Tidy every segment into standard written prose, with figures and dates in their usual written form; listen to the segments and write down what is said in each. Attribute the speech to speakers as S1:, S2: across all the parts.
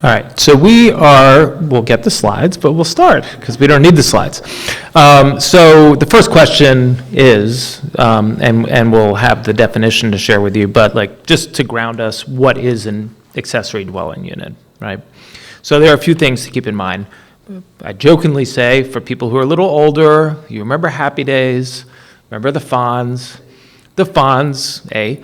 S1: All right, so we'll get the slides, but we'll start because we don't need the slides. So the first question is, and we'll have the definition to share with you, but like just to ground us, what is an accessory dwelling unit, right? So there are a few things to keep in mind. I jokingly say for people who are a little older, you remember Happy Days, remember the Fonz. The Fonz,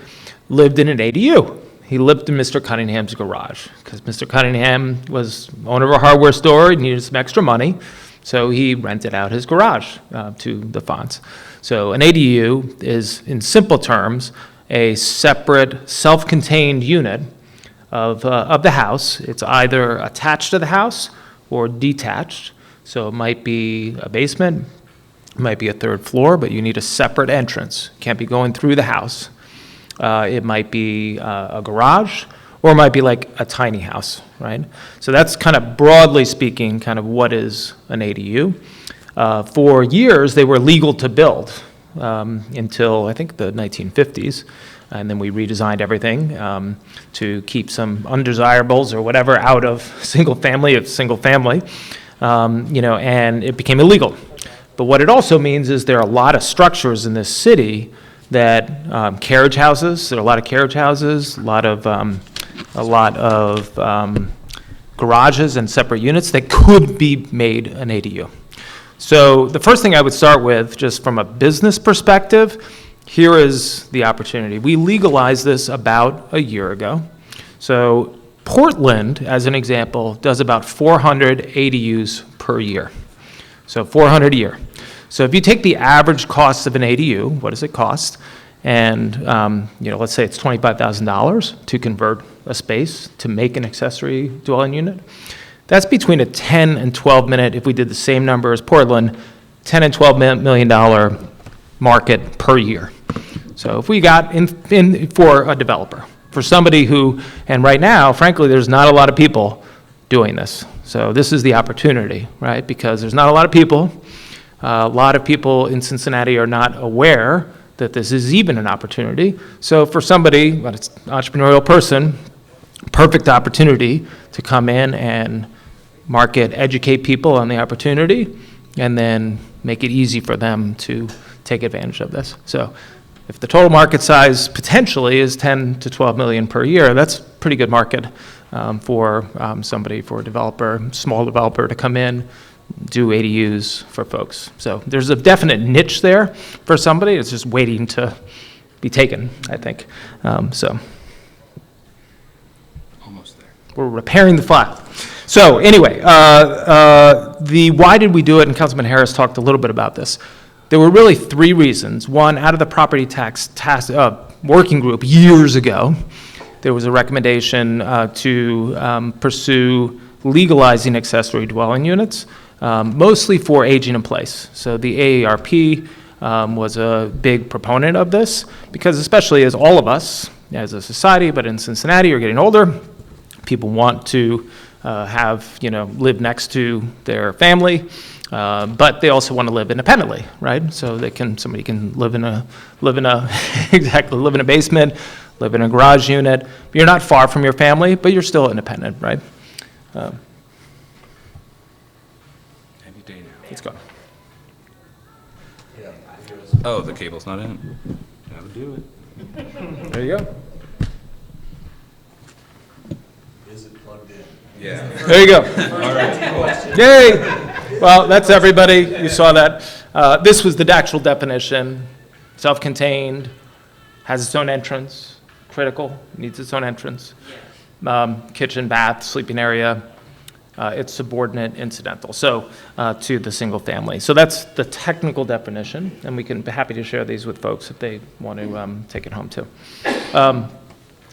S1: lived in an ADU. He lived in Mr. Cunningham's garage because Mr. Cunningham was owner of a hardware store. He needed some extra money, so he rented out his garage to the Fonz. So an ADU is, in simple terms, a separate, self-contained unit of the house. It's either attached to the house or detached. So it might be a basement, it might be a third floor, but you need a separate entrance. Can't be going through the house. It might be a garage, or it might be like a tiny house, right? So that's kind of broadly speaking, kind of what is an ADU. For years, they were legal to build until I think the 1950s, and then we redesigned everything to keep some undesirables or whatever out of single family, and it became illegal. But what it also means is there are a lot of structures in this city that carriage houses. There are a lot of carriage houses, a lot of garages and separate units that could be made an ADU. So the first thing I would start with, just from a business perspective, here is the opportunity. We legalized this about a year ago. So Portland, as an example, does about 400 ADUs per year. So 400 a year. So if you take the average cost of an ADU, what does it cost? And let's say it's $25,000 to convert a space to make an accessory dwelling unit. That's between a 10 and 12 minute, if we did the same number as Portland, $10 and $12 million market per year. So if we got in for a developer, for somebody who, and right now, frankly, there's not a lot of people doing this. So this is the opportunity, right? Because there's not a lot of people. A lot of people in Cincinnati are not aware that this is even an opportunity. So for somebody, when it's an entrepreneurial person, perfect opportunity to come in and market, educate people on the opportunity, and then make it easy for them to take advantage of this. So if the total market size potentially is 10 to 12 million per year, that's a pretty good market for a developer, small developer to come in, do ADUs for folks. So there's a definite niche there for somebody. It's just waiting to be taken, I think. Almost there. We're repairing the file. So anyway, why did we do it? And Councilman Harris talked a little bit about this. There were really three reasons. One, out of the property tax working group years ago, there was a recommendation to pursue legalizing accessory dwelling units, mostly for aging in place. So the AARP was a big proponent of this because, especially as all of us as a society, but in Cincinnati are getting older, people want to live next to their family, but they also want to live independently, right? So somebody can live in a basement, live in a garage unit. You're not far from your family, but you're still independent, right? Let's go.
S2: Oh, the cable's not in. That would do it.
S1: There you go.
S3: Is it plugged in?
S2: Yeah.
S1: There you go.
S2: All right.
S1: Yay! Well, that's everybody. You saw that. This was the actual definition. Self-contained, has its own entrance, critical, needs its own entrance. Kitchen, bath, sleeping area. It's subordinate, incidental, so to the single family. So that's the technical definition, and we can be happy to share these with folks if they want to take it home too.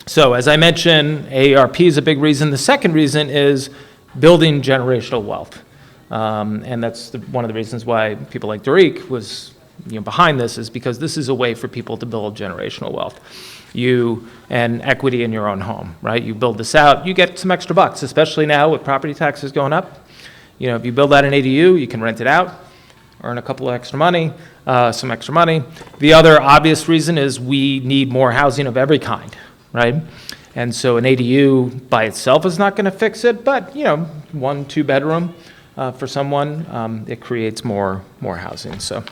S1: So as I mentioned, AARP is a big reason. The second reason is building generational wealth, and that's one of the reasons why people like Derek was behind this, is because this is a way for people to build generational wealth. And equity in your own home, right? You build this out, you get some extra bucks, especially now with property taxes going up. If you build out an ADU, you can rent it out, earn a couple of some extra money. The other obvious reason is we need more housing of every kind, right? And so an ADU by itself is not going to fix it, but, 1, 2 bedroom for someone, it creates more housing. So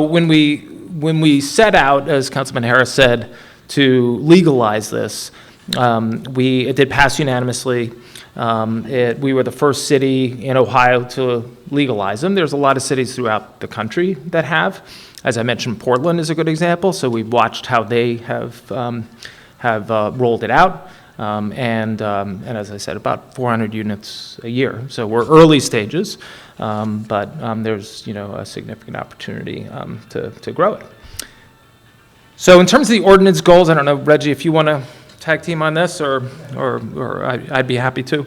S1: when we set out, as Councilman Harris said, to legalize this, it did pass unanimously. We were the first city in Ohio to legalize them. There's a lot of cities throughout the country that have. As I mentioned, Portland is a good example. So we've watched how they have rolled it out. And as I said, about 400 units a year. So we're early stages, but there's a significant opportunity to grow it. So in terms of the ordinance goals, I don't know, Reggie, if you want to tag team on this, or I'd be happy to.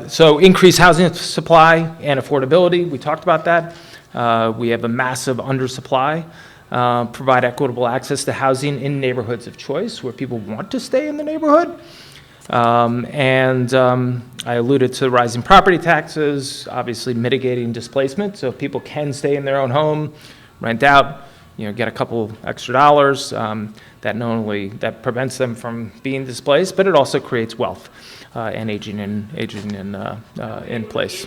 S1: So increase housing supply and affordability. We talked about that. We have a massive undersupply. Provide equitable access to housing in neighborhoods of choice where people want to stay in the neighborhood. I alluded to rising property taxes, obviously mitigating displacement, so people can stay in their own home, rent out, get a couple extra dollars. That prevents them from being displaced, but it also creates wealth and aging in place.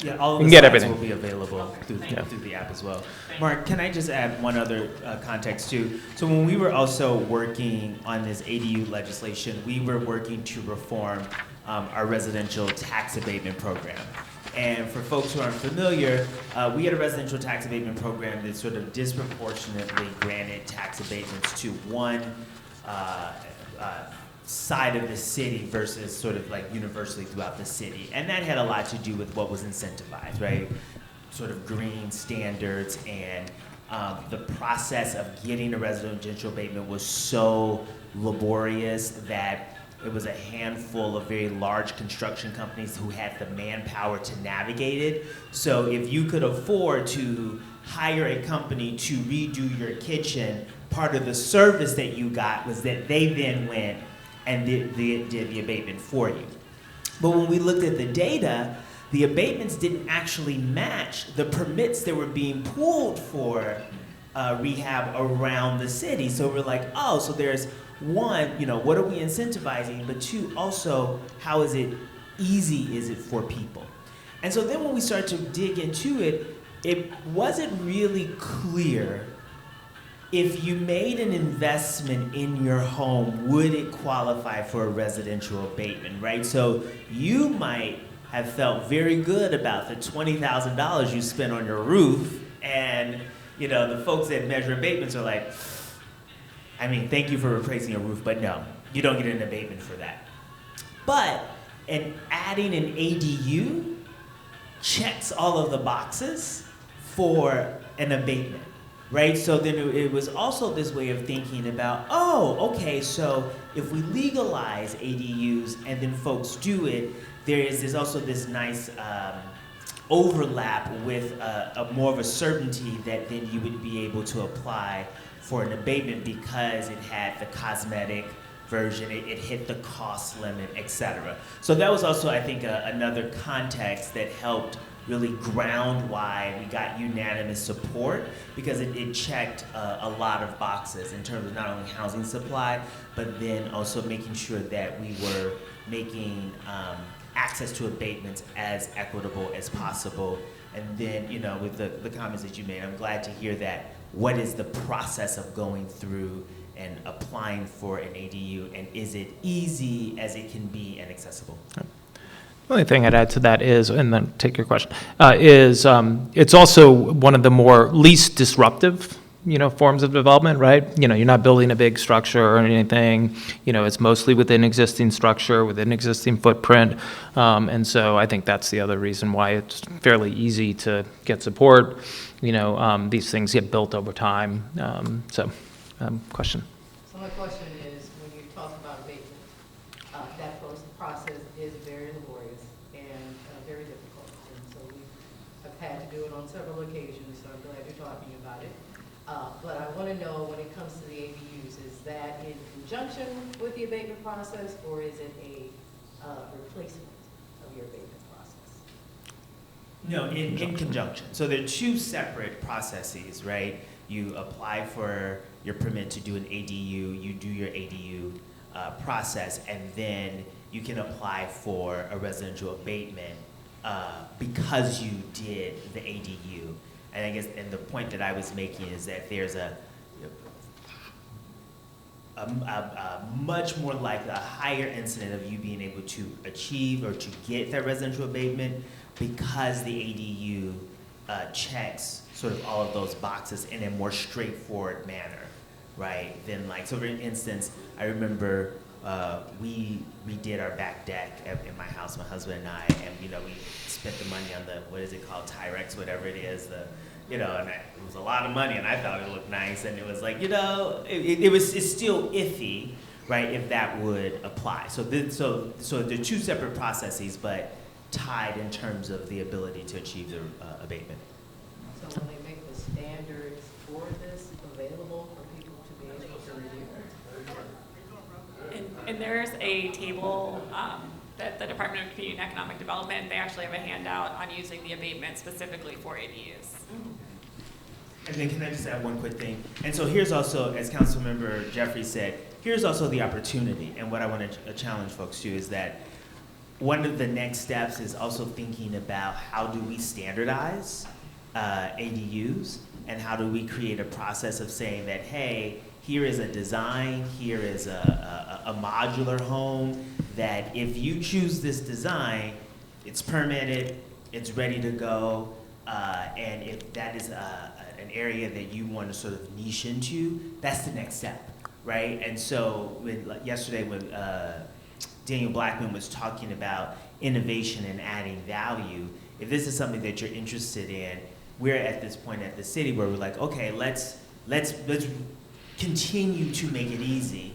S4: Yeah, all of
S1: You
S4: the
S1: can get
S4: slides
S1: everything.
S4: will be available through the app as well. Mark, can I just add one other context too? So when we were also working on this ADU legislation, we were working to reform our residential tax abatement program. And for folks who aren't familiar, we had a residential tax abatement program that sort of disproportionately granted tax abatements to one side of the city versus sort of like universally throughout the city. And that had a lot to do with what was incentivized, right? Sort of green standards, and the process of getting a residential abatement was so laborious that it was a handful of very large construction companies who had the manpower to navigate it. So if you could afford to hire a company to redo your kitchen, part of the service that you got was that they then went and did the abatement for you. But when we looked at the data, the abatements didn't actually match the permits that were being pulled for rehab around the city. So we're like, oh, so there's one, what are we incentivizing? But two, also, how easy is it for people? And so then when we start to dig into it, it wasn't really clear if you made an investment in your home, would it qualify for a residential abatement, right? So you might have felt very good about the $20,000 you spent on your roof, and the folks that measure abatements are like, thank you for replacing your roof, but no, you don't get an abatement for that. But adding an ADU checks all of the boxes for an abatement. Right, so then it was also this way of thinking about, okay, so if we legalize ADUs and then folks do it, there's also this nice overlap with more of a certainty that then you would be able to apply for an abatement because it had the cosmetic version, it hit the cost limit, etc. So that was also, I think, another context that helped really ground why we got unanimous support, because it checked a lot of boxes in terms of not only housing supply, but then also making sure that we were making access to abatements as equitable as possible. And then, with the comments that you made, I'm glad to hear that. What is the process of going through and applying for an ADU, and is it easy as it can be and accessible?
S1: The only thing I'd add to that is, and then take your question, it's also one of the least disruptive, forms of development, right? You're not building a big structure or anything. It's mostly within existing structure, within existing footprint. And so I think that's the other reason why it's fairly easy to get support. These things get built over time. Question.
S5: So my question is, when you talk about abatement, that process is very laborious and very difficult. And so I've had to do it on several occasions, so I'm glad you're talking about it. But I want to know, when it comes to the ADUs, is that in conjunction with the abatement process, or is it a replacement of your abatement process?
S4: No, in conjunction. So they're two separate processes, right? You apply for, your permit to do an ADU, you do your ADU process, and then you can apply for a residential abatement because you did the ADU. And I guess, and the point that I was making is that there's a much more likely, a higher incident of you being able to achieve or to get that residential abatement because the ADU checks sort of all of those boxes in a more straightforward manner, right? Than like, so for instance, I remember we did our back deck in my house, my husband and I, and we spent the money on the, what is it called, Tyrex, whatever it is, and it was a lot of money, and I thought it looked nice, and it was like, it's still iffy, right, if that would apply. So they're two separate processes, but tied in terms of the ability to achieve the abatement.
S5: So when they make the standards for this available for people to be able to review?
S6: And there's a table that the Department of Community and Economic Development, they actually have a handout on using the abatement specifically for ADUs.
S4: And then can I just add one quick thing? And so here's also, as Councilmember Jeffrey said, here's also the opportunity. And what I want to challenge folks to is that one of the next steps is also thinking about how do we standardize ADUs, and how do we create a process of saying that, hey, here is a design, here is a modular home, that if you choose this design, it's permitted, it's ready to go, and if that is an area that you want to sort of niche into, that's the next step, right? And so yesterday when Daniel Blackman was talking about innovation and adding value, if this is something that you're interested in, we're at this point at the city where we're like, okay, let's continue to make it easy,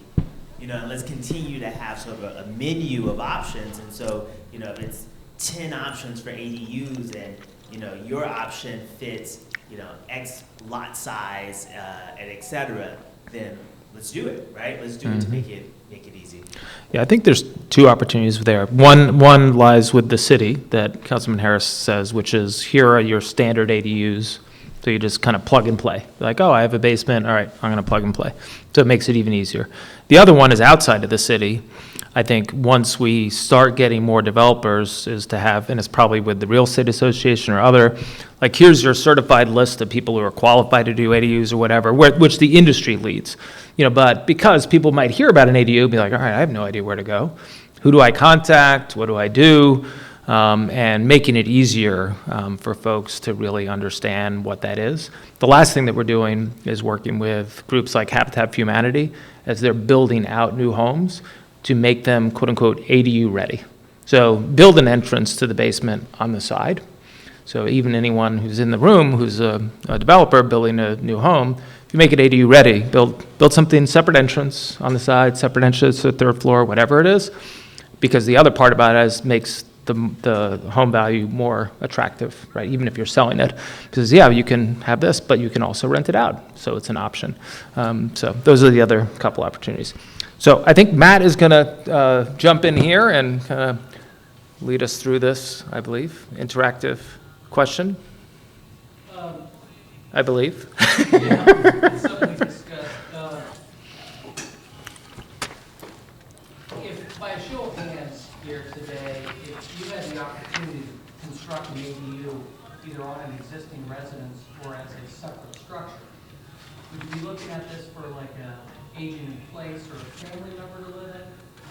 S4: and let's continue to have sort of a menu of options. And so, if it's 10 options for ADUs and, your option fits, X lot size, and et cetera, then let's do it, right? Let's do it to make it easy.
S1: Yeah, I think there's two opportunities there. One lies with the city that Councilman Harris says, which is here are your standard ADUs. So you just kind of plug and play. Like, oh, I have a basement. All right, I'm going to plug and play. So it makes it even easier. The other one is outside of the city. I think once we start getting more developers is to have, and it's probably with the Real Estate Association or other, like here's your certified list of people who are qualified to do ADUs or whatever, which the industry leads. But because people might hear about an ADU and be like, all right, I have no idea where to go. Who do I contact? What do I do? And making it easier for folks to really understand what that is. The last thing that we're doing is working with groups like Habitat for Humanity as they're building out new homes to make them, quote unquote, ADU ready. So build an entrance to the basement on the side. So even anyone who's in the room who's a developer building a new home, if you make it ADU ready, build something, separate entrance on the side, separate entrance to the third floor, whatever it is, because the other part about it is makes the home value more attractive, right? Even if you're selling it, because you can have this, but you can also rent it out, so it's an option. So those are the other couple opportunities. So I think Matt is going to jump in here and kind of lead us through this, I believe, interactive question. I believe.
S7: Yeah, something we discussed. If by a show of hands here today, if you had the opportunity to construct an ADU either on an existing residence or as a separate structure, would you be looking at this for like an aging in place or a family member to live in,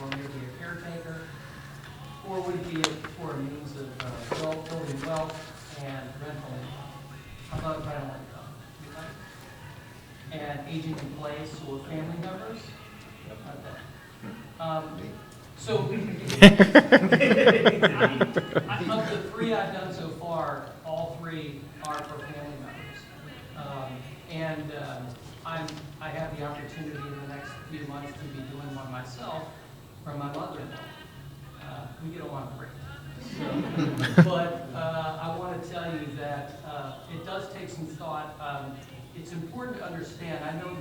S7: or maybe a caretaker? Or would it be for a means of building wealth and rental income? How about rental income? And aging in place or family members? Okay. So of the three I've done so far, all three are for family members. I have the opportunity in the next few months to be doing one myself from my mother-in-law. We get along great. But I want to tell you that it does take some thought. It's important to understand. I know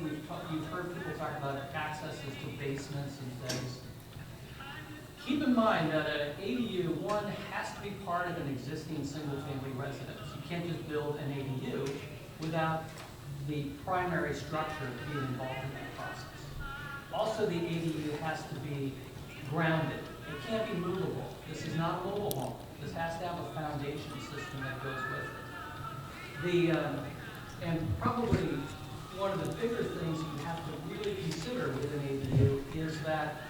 S7: you've heard people talk about accesses to basements and things. Keep in mind that an ADU, one, has to be part of an existing single-family residence. You can't just build an ADU without the primary structure being involved in that process. Also, the ADU has to be grounded. It can't be movable. This is not a mobile home. This has to have a foundation system that goes with it. And probably one of the bigger things you have to really consider with an ADU is that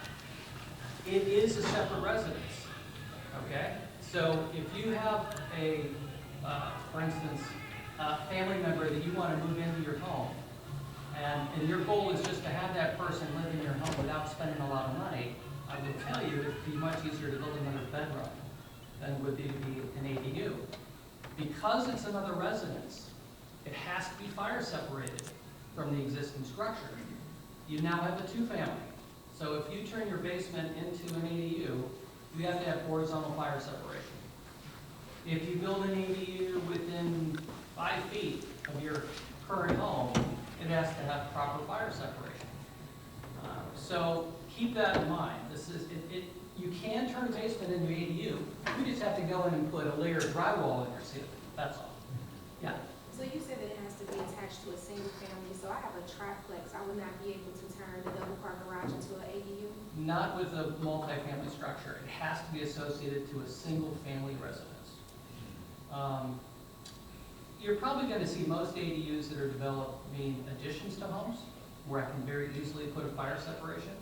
S7: it is a separate residence, okay? So if you have for instance, a family member that you want to move into your home, and your goal is just to have that person live in your home without spending a lot of money, I will tell you it'd be much easier to build another bedroom than it would be to be an ADU. Because it's another residence, it has to be fire separated from the existing structure. You now have a two-family. So if you turn your basement into an ADU, you have to have horizontal fire separation. If you build an ADU within 5 feet of your current home, it has to have proper fire separation. So keep that in mind. You can turn a basement into ADU. You just have to go in and put a layer of drywall in your ceiling. That's all. Yeah.
S8: So you said that it has to be attached to a single family, so I have a triplex, I would not be able to turn the double car garage into an ADU?
S7: Not with a multifamily structure. It has to be associated to a single family residence. You're probably going to see most ADUs that are developed being additions to homes, where I can very easily put a fire separation.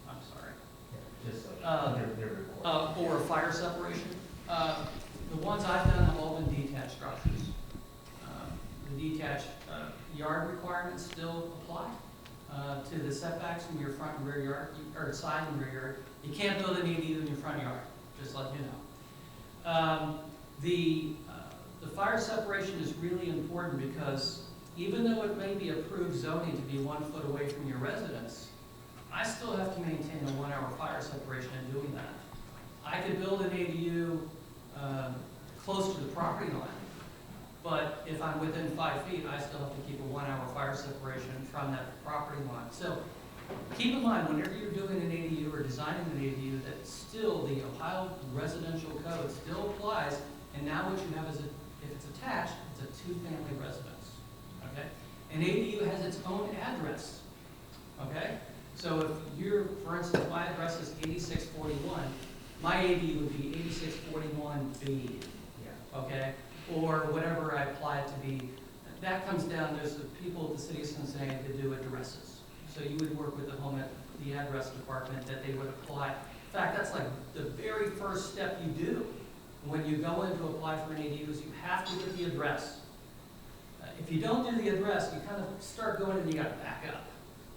S7: I'm sorry.
S4: Just like,
S7: Or a fire separation. The ones I've done have all been detached structures. The detached yard requirements still apply to the setbacks from your front and rear yard, or side and rear yard. You can't build an ADU in your front yard, just like you know. The fire separation is really important because even though it may be approved zoning to be 1 foot away from your residence, I still have to maintain a 1 hour fire separation in doing that. I could build an ADU close to the property line, but if I'm within 5 feet, I still have to keep a 1 hour fire separation from that property line. So keep in mind, whenever you're doing an ADU or designing an ADU, that still the Ohio residential code still applies, and now what you have is, if it's attached, it's a two-family residence, okay? An ADU has its own address, okay? So if you're, for instance, my address is 8641, my ADU would be 8641B, okay? Or whatever I apply it to be. That comes down, there's the people at the city of Cincinnati that do addresses. So you would work with the address department that they would apply. In fact, that's like the very first step you do when you go in to apply for an ADU is you have to get the address. If you don't do the address, you kind of start going and you got to back up.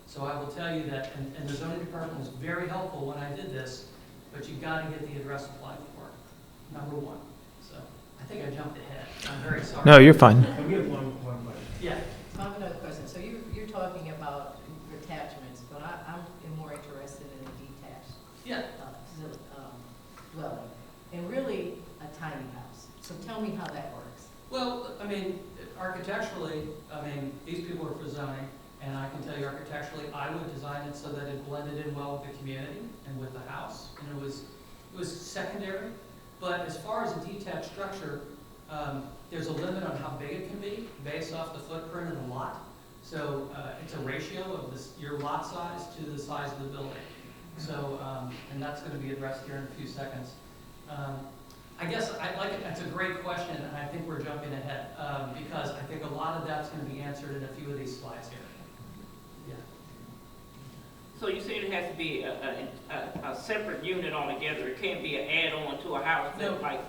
S7: So I will tell you that, and the zoning department was very helpful when I did this, but you got to get the address applied for, number one. So I think I jumped ahead. I'm very sorry.
S1: No, you're fine.
S3: We have one question.
S7: Yeah.
S5: I have another question. So you're talking about attachments, but I'm more interested in a detached
S7: Yeah.
S5: dwelling, and really a tiny house. So tell me how that works.
S7: Well, I mean, architecturally, these people are for zoning, and I can tell you architecturally, I would design it so that it blended in well with the community and with the house, and it was secondary. But as far as a detached structure, there's a limit on how big it can be based off the footprint of the lot. So it's a ratio of your lot size to the size of the building. So, and that's going to be addressed here in a few seconds. I guess I like it. That's a great question, and I think we're jumping ahead because I think a lot of that's going to be answered in a few of these slides here. Yeah.
S9: So you said it has to be a separate unit altogether. It can't be an add-on to a house.
S7: No.
S9: Like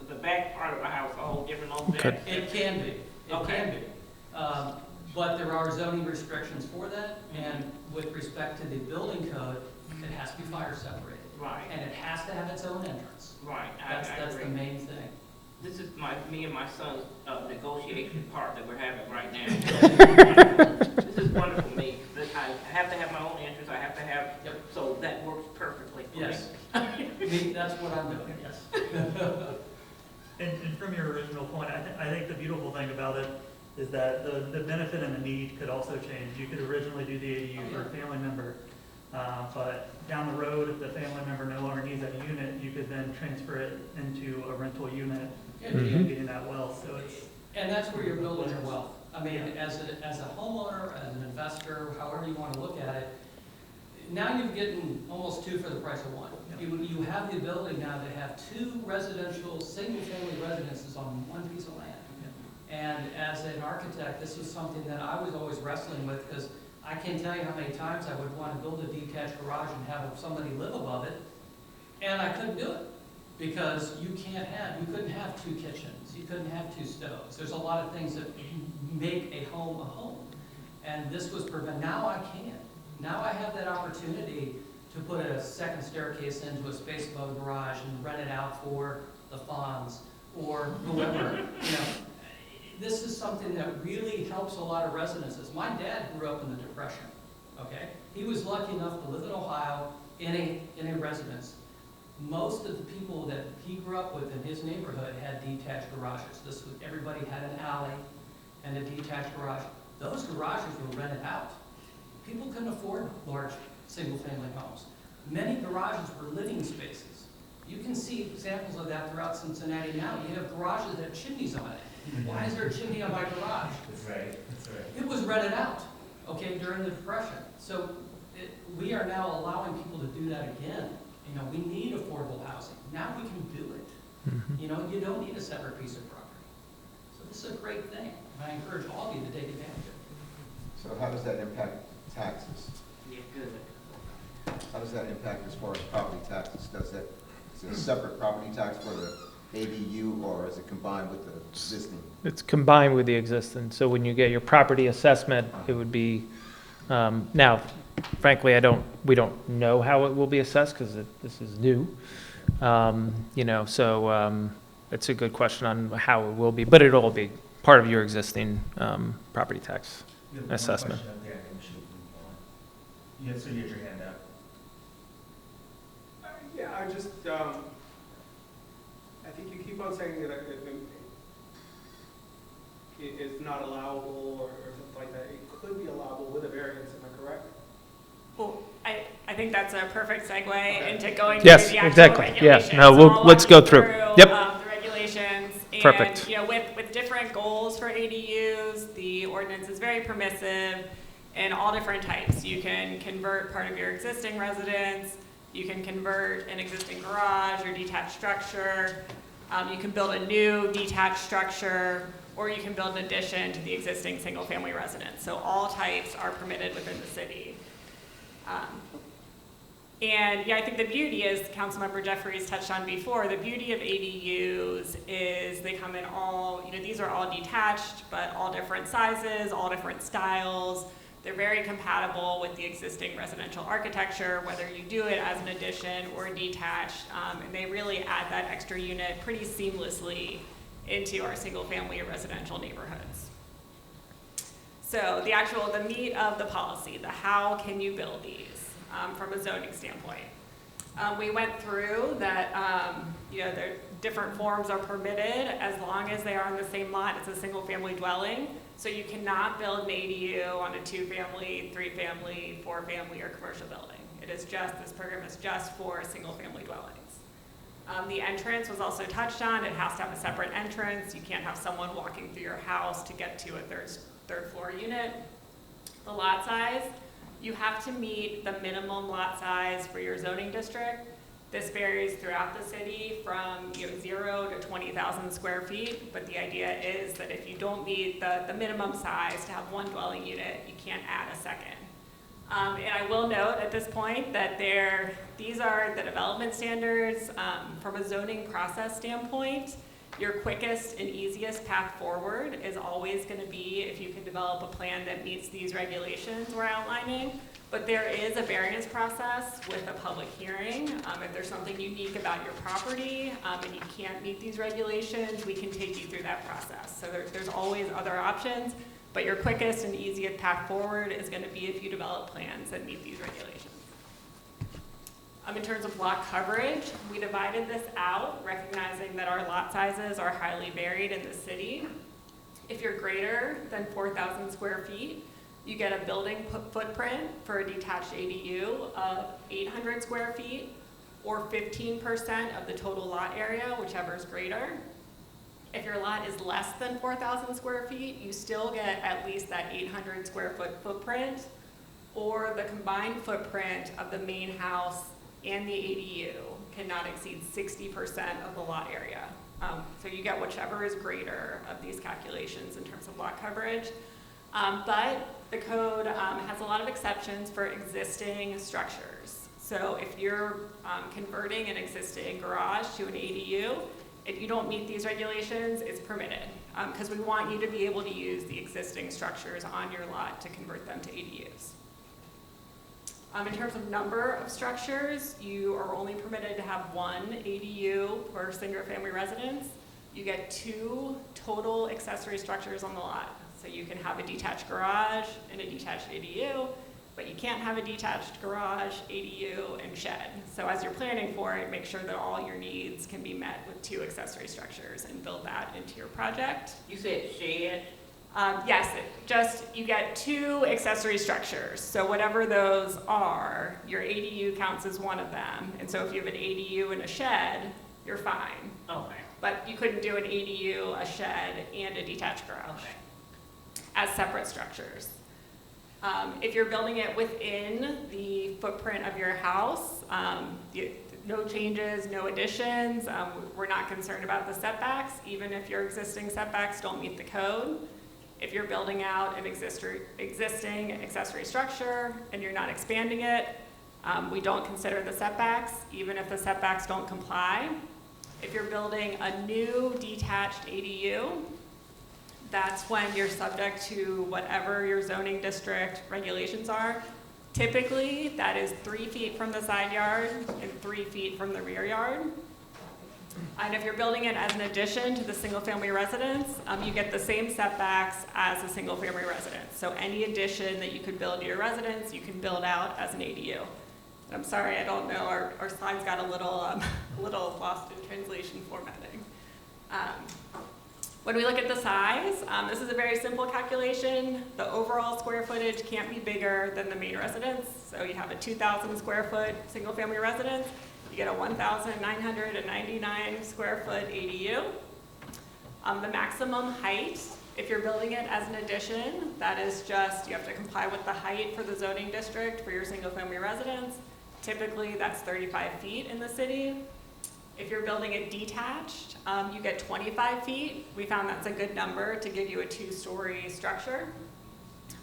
S9: the back part of a house, a whole different over there.
S7: It can be. It
S9: Okay.
S7: can be. But there are zoning restrictions for that, and with respect to the building code, it has to be fire separated.
S9: Right.
S7: And it has to have its own entrance.
S9: Right.
S7: That's the
S9: agree.
S7: main thing.
S9: This is me and my son's negotiation part that we're having right now. This is wonderful for me. I have to have my own entrance. I have to have,
S7: Yep.
S9: so that works perfectly for
S7: Yes. That's what I'm doing, yes.
S10: And from your original point, I think the beautiful thing about it is that the benefit and the need could also change. You could originally do the ADU for a family member, but down the road, if the family member no longer needs that unit, you could then transfer it into a rental unit and
S1: Mhm.
S10: getting that wealth. So it's
S7: And that's where you're building your wealth. I mean, as a homeowner, as an investor, however you want to look at it, now you're getting almost two for the price of one. You have the ability now to have two residential, single-family residences on one piece of land. And as an architect, this was something that I was always wrestling with, because I can't tell you how many times I would want to build a detached garage and have somebody live above it, and I couldn't do it, because you couldn't have two kitchens, you couldn't have two stoves. There's a lot of things that make a home, and this was prevented. Now I can. Now I have that opportunity to put a second staircase into a space above the garage and rent it out for the Fonz or whoever, you know. This is something that really helps a lot of residences. My dad grew up in the Depression, okay? He was lucky enough to live in Ohio in a residence. Most of the people that he grew up with in his neighborhood had detached garages. Everybody had an alley and a detached garage. Those garages were rented out. People couldn't afford large single-family homes. Many garages were living spaces. You can see examples of that throughout Cincinnati now. You have garages that have chimneys on it. Why is there a chimney on my garage?
S4: That's right, that's right.
S7: It was rented out, okay, during the Depression. So we are now allowing people to do that again. You know, we need affordable housing. Now we can do it. You know, you don't need a separate piece of property. So this is a great thing. And I encourage all of you to take advantage of it.
S11: So how does that impact taxes?
S9: Yeah, good.
S11: How does that impact as far as property taxes? Is it a separate property tax for the ADU, or is it combined with the existing?
S1: It's combined with the existing, so when you get your property assessment, it would be, now, frankly, we don't know how it will be assessed, because this is new. You know, so, it's a good question on how it will be, but it'll be part of your existing, property tax assessment.
S4: You have one question up there, and then we should move on. So you had your hand up.
S12: Yeah, I just, I think you keep on saying that it's not allowable or something like that. It could be allowable with a variance, am I correct?
S6: Well, I think that's a perfect segue into going
S1: Yes,
S6: through the actual
S1: exactly.
S6: regulations.
S1: Yeah. No,
S6: So I'll
S1: let's
S6: walk
S1: go
S6: you
S1: through. Yep.
S6: The regulations. And,
S1: Perfect.
S6: you know, with different goals for ADUs, the ordinance is very permissive in all different types. You can convert part of your existing residence. You can convert an existing garage or detached structure. You can build a new detached structure, or you can build an addition to the existing single-family residence. So all types are permitted within the city. And yeah, I think the beauty is, Councilmember Jeffries touched on before, the beauty of ADUs is they come in all, you know, these are all detached, but all different sizes, all different styles. They're very compatible with the existing residential architecture, whether you do it as an addition or detached, and they really add that extra unit pretty seamlessly into our single-family residential neighborhoods. So the meat of the policy, the how can you build these from a zoning standpoint. We went through that, you know, different forms are permitted as long as they are on the same lot. It's a single-family dwelling. So you cannot build an ADU on a 2-family, 3-family, 4-family, or commercial building. This program is just for single-family dwellings. The entrance was also touched on. It has to have a separate entrance. You can't have someone walking through your house to get to a third floor unit. The lot size, you have to meet the minimum lot size for your zoning district. This varies throughout the city from 0 to 20,000 square feet, but the idea is that if you don't meet the minimum size to have one dwelling unit, you can't add a second. And I will note at this point that these are the development standards. From a zoning process standpoint, your quickest and easiest path forward is always going to be if you can develop a plan that meets these regulations we're outlining. But there is a variance process with a public hearing. If there's something unique about your property and you can't meet these regulations, we can take you through that process. So there's always other options, but your quickest and easiest path forward is going to be if you develop plans that meet these regulations. In terms of lot coverage, we divided this out, recognizing that our lot sizes are highly varied in the city. If you're greater than 4,000 square feet, you get a building footprint for a detached ADU of 800 square feet, or 15% of the total lot area, whichever is greater. If your lot is less than 4,000 square feet, you still get at least that 800 square foot footprint, or the combined footprint of the main house and the ADU cannot exceed 60% of the lot area. So you get whichever is greater of these calculations in terms of lot coverage. But the code has a lot of exceptions for existing structures. So if you're converting an existing garage to an ADU, if you don't meet these regulations, it's permitted, because we want you to be able to use the existing structures on your lot to convert them to ADUs. In terms of number of structures, you are only permitted to have one ADU per single-family residence. You get 2 total accessory structures on the lot. So you can have a detached garage and a detached ADU, but you can't have a detached garage, ADU, and shed. So as you're planning for it, make sure that all your needs can be met with 2 accessory structures and build that into your project.
S9: You said shed?
S6: Yes, you get 2 accessory structures. So whatever those are, your ADU counts as one of them. And so if you have an ADU and a shed, you're fine.
S9: Okay.
S6: But you couldn't do an ADU, a shed, and a detached garage as separate structures. If you're building it within the footprint of your house, no changes, no additions. We're not concerned about the setbacks, even if your existing setbacks don't meet the code. If you're building out an existing accessory structure and you're not expanding it, we don't consider the setbacks, even if the setbacks don't comply. If you're building a new detached ADU, that's when you're subject to whatever your zoning district regulations are. Typically, that is 3 feet from the side yard and 3 feet from the rear yard. And if you're building it as an addition to the single-family residence, you get the same setbacks as a single-family residence. So any addition that you could build to your residence, you can build out as an ADU. And I'm sorry, I don't know, our slides got a little lost in translation formatting. When we look at the size, this is a very simple calculation. The overall square footage can't be bigger than the main residence. So you have a 2,000 square foot single-family residence. You get a 1,999 square foot ADU. The maximum height, if you're building it as an addition, that is just, you have to comply with the height for the zoning district for your single family residence. Typically, that's 35 feet in the city. If you're building it detached, you get 25 feet. We found that's a good number to give you a 2-story structure.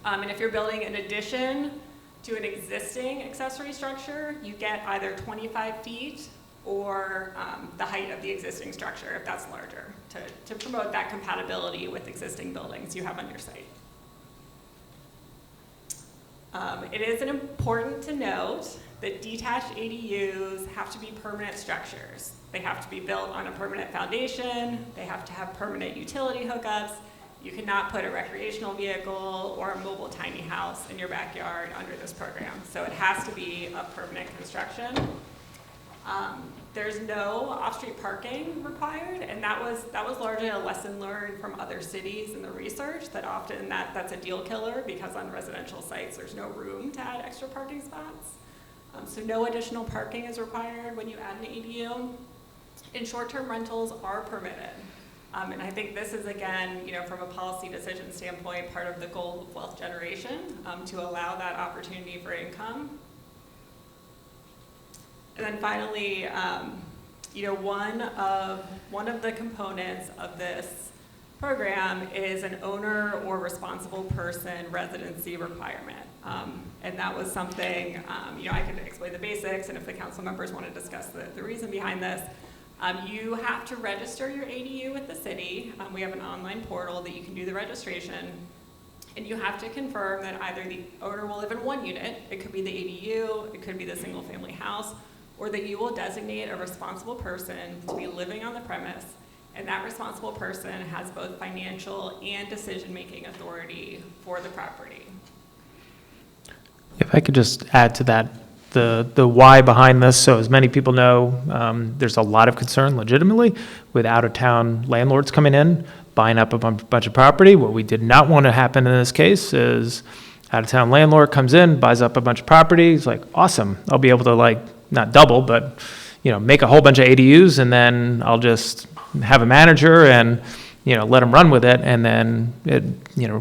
S6: And if you're building an addition to an existing accessory structure, you get either 25 feet or the height of the existing structure, if that's larger, to promote that compatibility with existing buildings you have on your site. It is important to note that detached ADUs have to be permanent structures. They have to be built on a permanent foundation. They have to have permanent utility hookups. You cannot put a recreational vehicle or a mobile tiny house in your backyard under this program. So it has to be a permanent construction. There's no off-street parking required, and that was largely a lesson learned from other cities in the research, that often that's a deal killer, because on residential sites there's no room to add extra parking spots. So no additional parking is required when you add an ADU. And short-term rentals are permitted. And I think this is, again, from a policy decision standpoint, part of the goal of wealth generation, to allow that opportunity for income. And then finally, one of the components of this program is an owner or responsible person residency requirement. And that was something, I could explain the basics, and if the council members want to discuss the reason behind this, you have to register your ADU with the city. We have an online portal that you can do the registration. And you have to confirm that either the owner will live in one unit, it could be the ADU, it could be the single family house, or that you will designate a responsible person to be living on the premise, and that responsible person has both financial and decision-making authority for the property.
S1: If I could just add to that, the why behind this, so as many people know, there's a lot of concern legitimately with out-of-town landlords coming in, buying up a bunch of property. What we did not want to happen in this case is out-of-town landlord comes in, buys up a bunch of property. It's like, awesome, I'll be able to not double, but make a whole bunch of ADUs, and then I'll just have a manager and, let them run with it, and then it,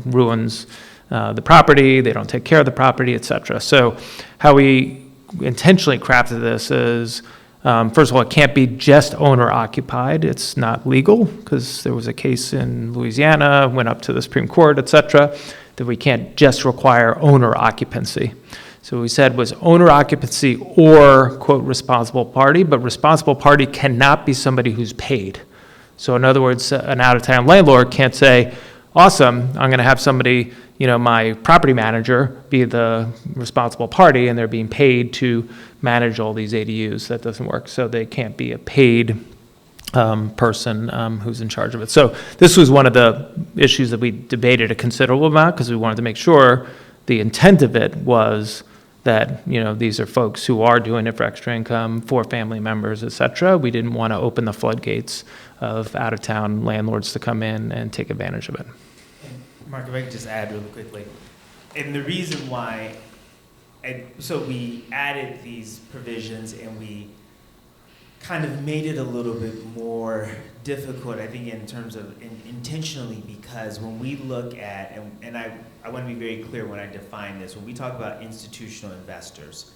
S1: ruins the property, they don't take care of the property, et cetera. So how we intentionally crafted this is, first of all, it can't be just owner occupied. It's not legal, because there was a case in Louisiana, went up to the Supreme Court, et cetera, that we can't just require owner occupancy. So what we said was owner occupancy or, quote, responsible party, but responsible party cannot be somebody who's paid. So in other words, an out-of-town landlord can't say, awesome, I'm going to have somebody, my property manager be the responsible party, and they're being paid to manage all these ADUs. That doesn't work. So they can't be a paid person who's in charge of it. So this was one of the issues that we debated a considerable amount, because we wanted to make sure the intent of it was that, these are folks who are doing it for extra income, for family members, et cetera. We didn't want to open the floodgates of out-of-town landlords to come in and take advantage of it.
S4: And Mark, if I could just add really quickly, and the reason why, so we added these provisions and we kind of made it a little bit more difficult, I think, in terms of intentionally, because when we look at, and I want to be very clear when I define this, when we talk about institutional investors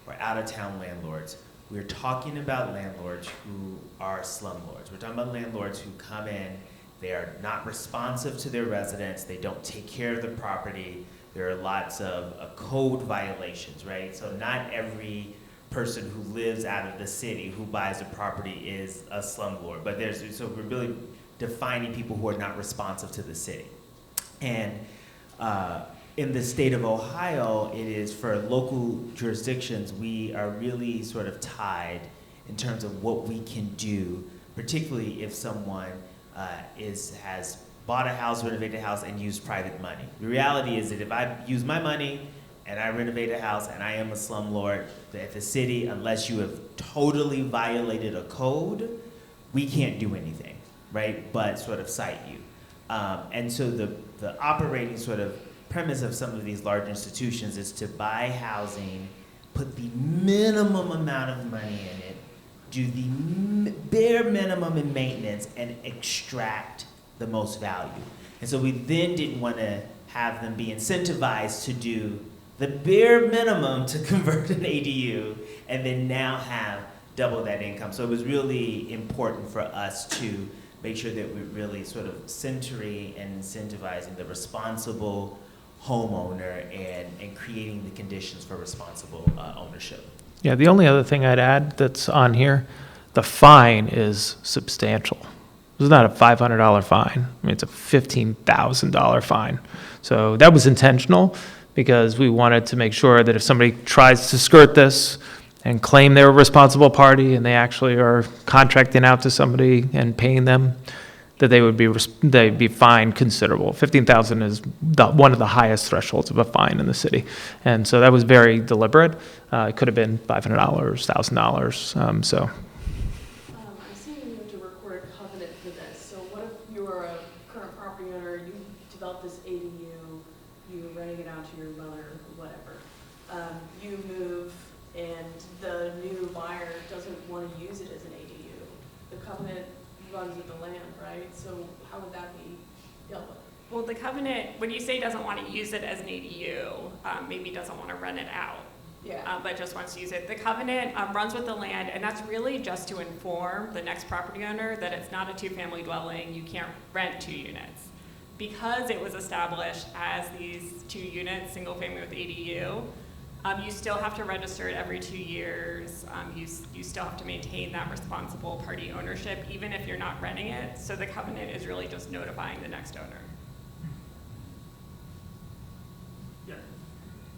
S4: or out-of-town landlords, we're talking about landlords who are slumlords. We're talking about landlords who come in, they are not responsive to their residents, they don't take care of the property, there are lots of code violations, right? So not every person who lives out of the city who buys a property is a slumlord, but so we're really defining people who are not responsive to the city. And in the state of Ohio, it is for local jurisdictions, we are really sort of tied in terms of what we can do, particularly if someone has bought a house, renovated a house, and used private money. The reality is that if I use my money and I renovate a house and I am a slumlord, at the city, unless you have totally violated a code, we can't do anything, right, but sort of cite you. And so the operating sort of premise of some of these large institutions is to buy housing, put the minimum amount of money in it, do the bare minimum in maintenance, and extract the most value. And so we then didn't want to have them be incentivized to do the bare minimum to convert an ADU and then now have double that income. So it was really important for us to make sure that we're really sort of centering and incentivizing the responsible homeowner and creating the conditions for responsible ownership.
S1: Yeah, the only other thing I'd add that's on here, the fine is substantial. It's not a $500 fine. I mean, it's a $15,000 fine. So that was intentional, because we wanted to make sure that if somebody tries to skirt this and claim they're a responsible party and they actually are contracting out to somebody and paying them, that they'd be fined considerable. $15,000 is one of the highest thresholds of a fine in the city. And so that was very deliberate. It could have been $500, $1,000. So.
S13: I'm seeing you have to record a covenant for this. So what if you're a current property owner, you develop this ADU, you're renting it out to your mother, or whatever. You move and the new buyer doesn't want to use it as an ADU. The covenant runs with the land, right? So how would that be dealt with?
S6: Well, the covenant, when you say doesn't want to use it as an ADU, maybe doesn't want to rent it out, but just wants to use it. The covenant runs with the land, and that's really just to inform the next property owner that it's not a two-family dwelling, you can't rent 2 units. Because it was established as these 2 units, single family with ADU, you still have to register it every 2 years. You still have to maintain that responsible party ownership, even if you're not renting it. So the covenant is really just notifying the next owner.
S10: Yeah.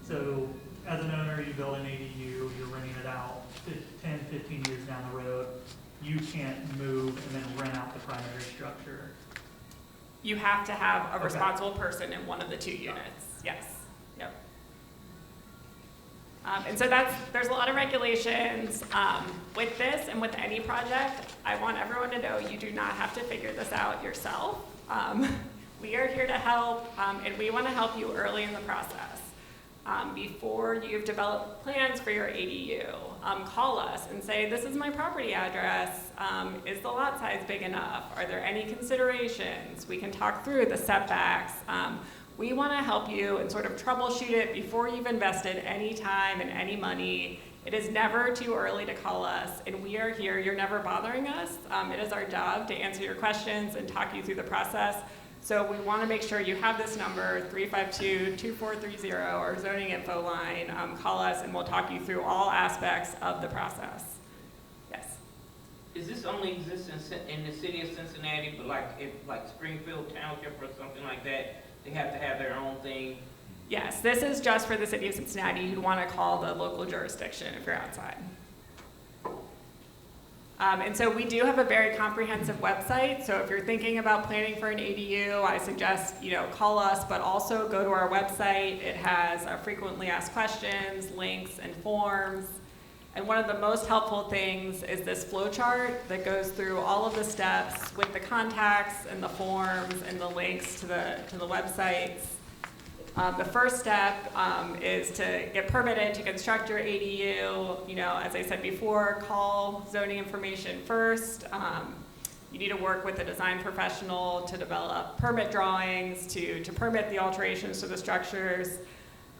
S10: So as an owner, you build an ADU, you're renting it out 10, 15 years down the road. You can't move and then rent out the primary structure.
S6: You have to have a responsible person in one of the 2 units. Yes. Yep. And so there's a lot of regulations with this and with any project. I want everyone to know you do not have to figure this out yourself. We are here to help, and we want to help you early in the process. before you've developed plans for your ADU, call us and say, this is my property address. Is the lot size big enough? Are there any considerations? We can talk through the setbacks. We want to help you and sort of troubleshoot it before you've invested any time and any money. It is never too early to call us, and we are here. You're never bothering us. It is our job to answer your questions and talk you through the process. So we want to make sure you have this number, 352-2430, our zoning info line. Call us and we'll talk you through all aspects of the process. Yes.
S9: Is this only exist in the city of Cincinnati, but like Springfield Township or something like that, they have to have their own thing?
S6: Yes, this is just for the city of Cincinnati. You'd want to call the local jurisdiction if you're outside. And so we do have a very comprehensive website. So if you're thinking about planning for an ADU, I suggest, call us, but also go to our website. It has frequently asked questions, links, and forms. And one of the most helpful things is this flow chart that goes through all of the steps with the contacts and the forms and the links to the websites. The first step is to get permitted to construct your ADU. As I said before, call zoning information first. You need to work with a design professional to develop permit drawings, to permit the alterations to the structures.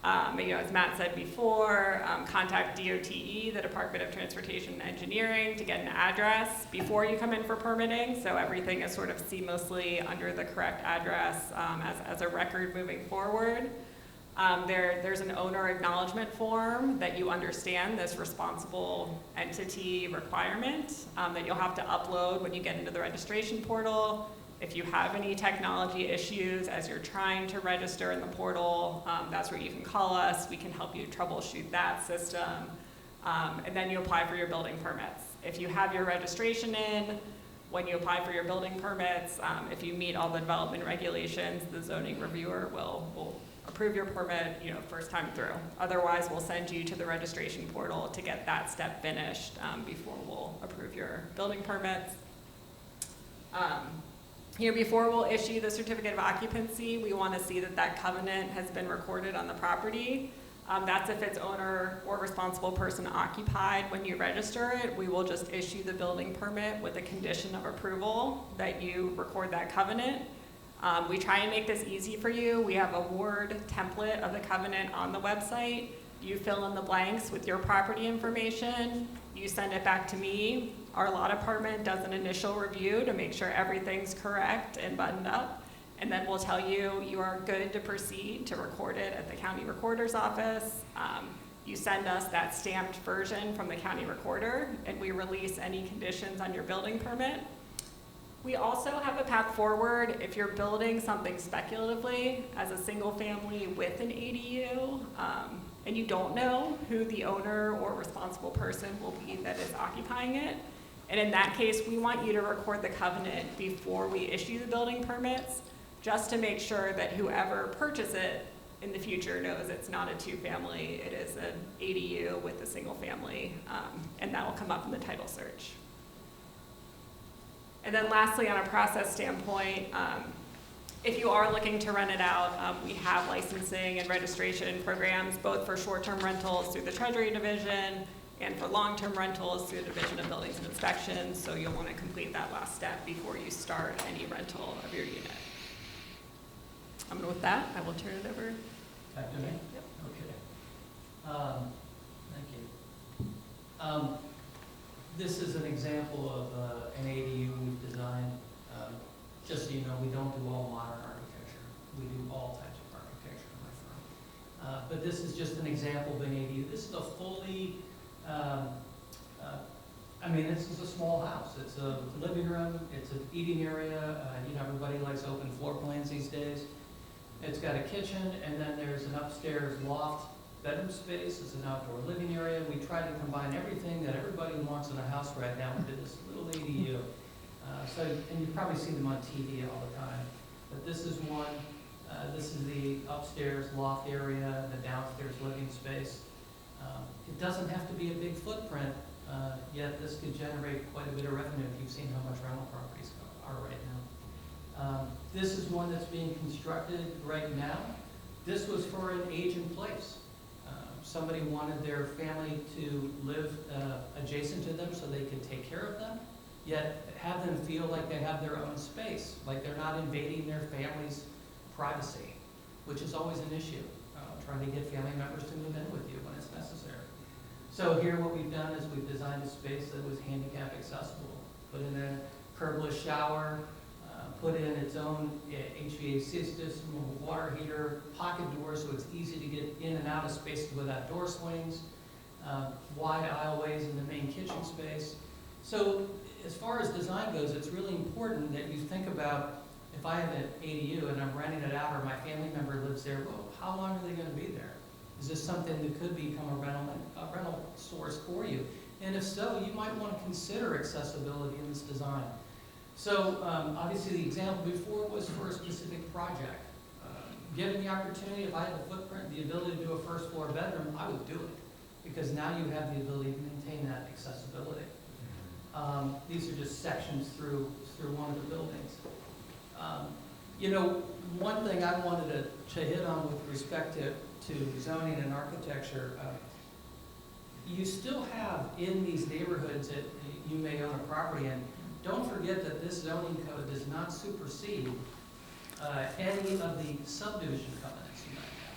S6: As Matt said before, contact DOTE, the Department of Transportation and Engineering, to get an address before you come in for permitting, so everything is sort of seamlessly under the correct address as a record moving forward. There's an owner acknowledgement form that you understand this responsible entity requirement that you'll have to upload when you get into the registration portal. If you have any technology issues as you're trying to register in the portal, that's where you can call us. We can help you troubleshoot that system. And then you apply for your building permits. If you have your registration in, when you apply for your building permits, if you meet all the development regulations, the zoning reviewer will approve your permit, first time through. Otherwise, we'll send you to the registration portal to get that step finished before we'll approve your building permits. Before we'll issue the certificate of occupancy, we want to see that covenant has been recorded on the property. That's if it's owner or responsible person occupied. When you register it, we will just issue the building permit with a condition of approval that you record that covenant. We try and make this easy for you. We have a Word template of the covenant on the website. You fill in the blanks with your property information. You send it back to me. Our law department does an initial review to make sure everything's correct and buttoned up. And then we'll tell you you are good to proceed to record it at the county recorder's office. You send us that stamped version from the county recorder, and we release any conditions on your building permit. We also have a path forward if you're building something speculatively as a single family with an ADU, and you don't know who the owner or responsible person will be that is occupying it. And in that case, we want you to record the covenant before we issue the building permits, just to make sure that whoever purchases it in the future knows it's not a two-family, it is an ADU with a single family, and that will come up in the title search. And then lastly, on a process standpoint, if you are looking to rent it out, we have licensing and registration programs, both for short-term rentals through the Treasury Division and for long-term rentals through the Division of Buildings and Inspections. So you'll want to complete that last step before you start any rental of your unit. With that, I will turn it over.
S7: Back to me?
S6: Yep.
S7: Okay. Thank you. This is an example of an ADU we've designed. Just so you know, we don't do all modern architecture. We do all types of architecture in my firm. But this is just an example of an ADU. This is a fully, this is a small house. It's a living room, it's an eating area. Everybody likes open floor plans these days. It's got a kitchen, and then there's an upstairs loft bedroom space. It's an outdoor living area. We try to combine everything that everybody wants in a house right now into this little ADU. And you probably see them on TV all the time. But this is one. This is the upstairs loft area, the downstairs living space. It doesn't have to be a big footprint, yet this could generate quite a bit of revenue if you've seen how much rental properties are right now. This is one that's being constructed right now. This was for an age in place. somebody wanted their family to live adjacent to them so they could take care of them, yet have them feel like they have their own space, like they're not invading their family's privacy, which is always an issue, trying to get family members to move in with you when it's necessary. So here what we've done is we've designed a space that was handicap accessible, put in a curbless shower, put in its own HVAC system, water heater, pocket doors so it's easy to get in and out of spaces without door swings, wide aisleways in the main kitchen space. So as far as design goes, it's really important that you think about, if I have an ADU and I'm renting it out or my family member lives there, well, how long are they going to be there? Is this something that could become a rental source for you? And if so, you might want to consider accessibility in this design. So obviously the example before was for a specific project. Given the opportunity, if I had the footprint, the ability to do a first floor bedroom, I would do it, because now you have the ability to maintain that accessibility. These are just sections through one of the buildings. You know, one thing I wanted to hit on with respect to zoning and architecture, you still have in these neighborhoods that you may own a property in, don't forget that this zoning code does not supersede any of the subdivision covenants you might have.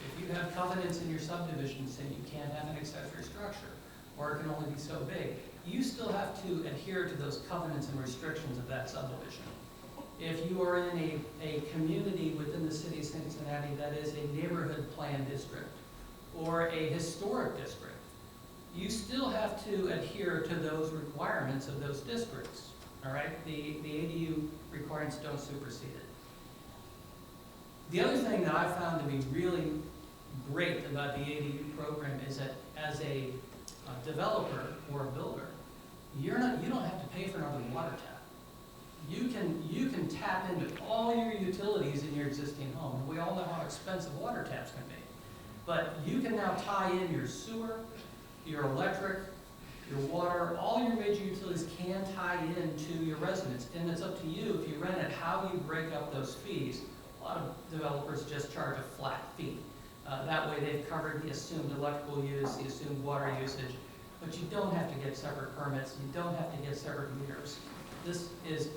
S7: If you have covenants in your subdivision saying you can't have an accessory structure, or it can only be so big, you still have to adhere to those covenants and restrictions of that subdivision. If you are in a community within the city of Cincinnati that is a neighborhood plan district or a historic district, you still have to adhere to those requirements of those districts, all right? The ADU requirements don't supersede it. The other thing that I found to be really great about the ADU program is that as a developer or a builder, you don't have to pay for another water tap. You can tap into all your utilities in your existing home. And we all know how expensive water taps can be. But you can now tie in your sewer, your electric, your water, all your major utilities can tie into your residence. And it's up to you, if you rent it, how you break up those fees. A lot of developers just charge a flat fee. That way they've covered the assumed electrical use, the assumed water usage, but you don't have to get separate permits, you don't have to get separate meters. This is,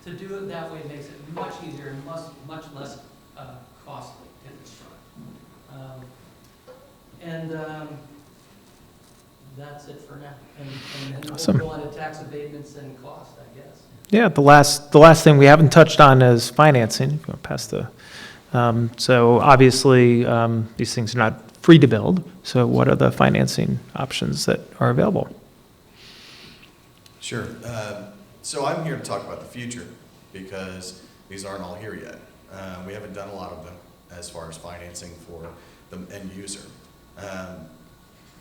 S7: to do it that way makes it much easier and much less costly to construct. That's it for now. And
S1: Awesome.
S7: we'll go on to tax abatements and cost, I guess.
S1: Yeah, the last thing we haven't touched on is financing. Go past the, so obviously, these things are not free to build. So what are the financing options that are available?
S3: Sure. So I'm here to talk about the future because these aren't all here yet. We haven't done a lot of them as far as financing for the end user.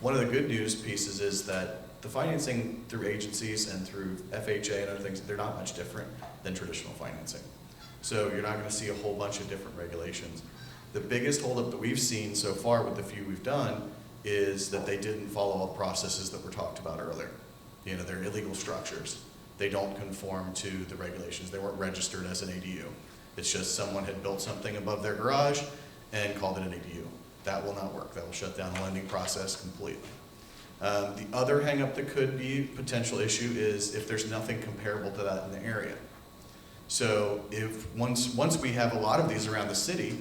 S3: One of the good news pieces is that the financing through agencies and through FHA and other things, they're not much different than traditional financing. So you're not going to see a whole bunch of different regulations. The biggest holdup that we've seen so far with the few we've done is that they didn't follow all the processes that were talked about earlier. You know, they're illegal structures. They don't conform to the regulations. They weren't registered as an ADU. It's just someone had built something above their garage and called it an ADU. That will not work. That will shut down the lending process completely. The other hang-up that could be a potential issue is if there's nothing comparable to that in the area. So if once we have a lot of these around the city,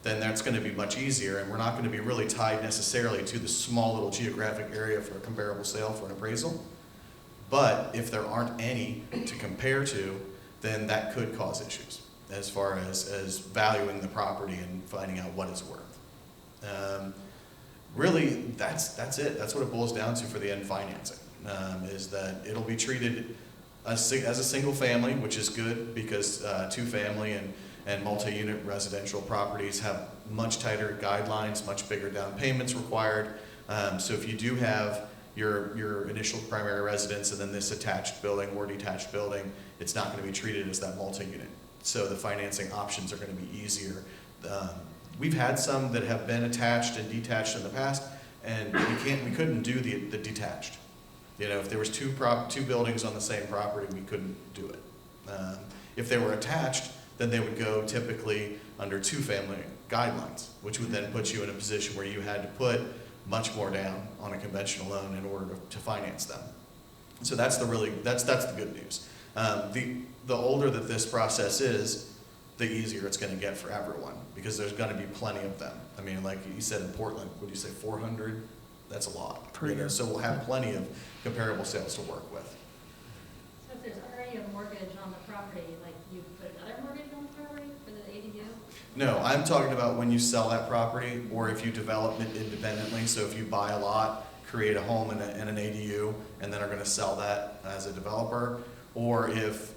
S3: then that's going to be much easier, and we're not going to be really tied necessarily to the small little geographic area for a comparable sale for an appraisal. But if there aren't any to compare to, then that could cause issues as far as valuing the property and finding out what it's worth. Really, that's it. That's what it boils down to for the end financing, is that it'll be treated as a single family, which is good because two-family and multi-unit residential properties have much tighter guidelines, much bigger down payments required. So if you do have your initial primary residence and then this attached building or detached building, it's not going to be treated as that multi-unit. So the financing options are going to be easier. We've had some that have been attached and detached in the past, and we couldn't do the detached. You know, if there was two buildings on the same property, we couldn't do it. If they were attached, then they would go typically under two-family guidelines, which would then put you in a position where you had to put much more down on a conventional loan in order to finance them. So that's the good news. The older that this process is, the easier it's going to get for everyone, because there's going to be plenty of them. I mean, like you said in Portland, what do you say, 400? That's a lot.
S1: Per year.
S3: So we'll have plenty of comparable sales to work with.
S14: So if there's already a mortgage on the property, like you put another mortgage on the property for the ADU?
S3: No, I'm talking about when you sell that property, or if you develop it independently. So if you buy a lot, create a home and an ADU, and then are going to sell that as a developer, or if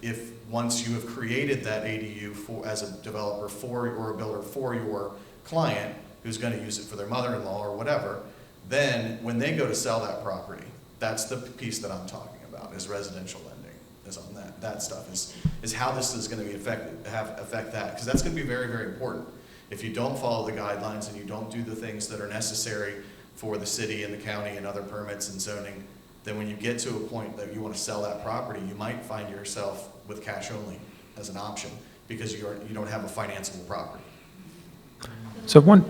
S3: once you have created that ADU as a developer or a builder for your client who's going to use it for their mother-in-law or whatever, then when they go to sell that property, that's the piece that I'm talking about, is residential lending, is on that stuff, is how this is going to be affect that, because that's going to be very, very important. If you don't follow the guidelines and you don't do the things that are necessary for the city and the county and other permits and zoning, then when you get to a point that you want to sell that property, you might find yourself with cash only as an option, because you don't have a financeable property.
S1: So go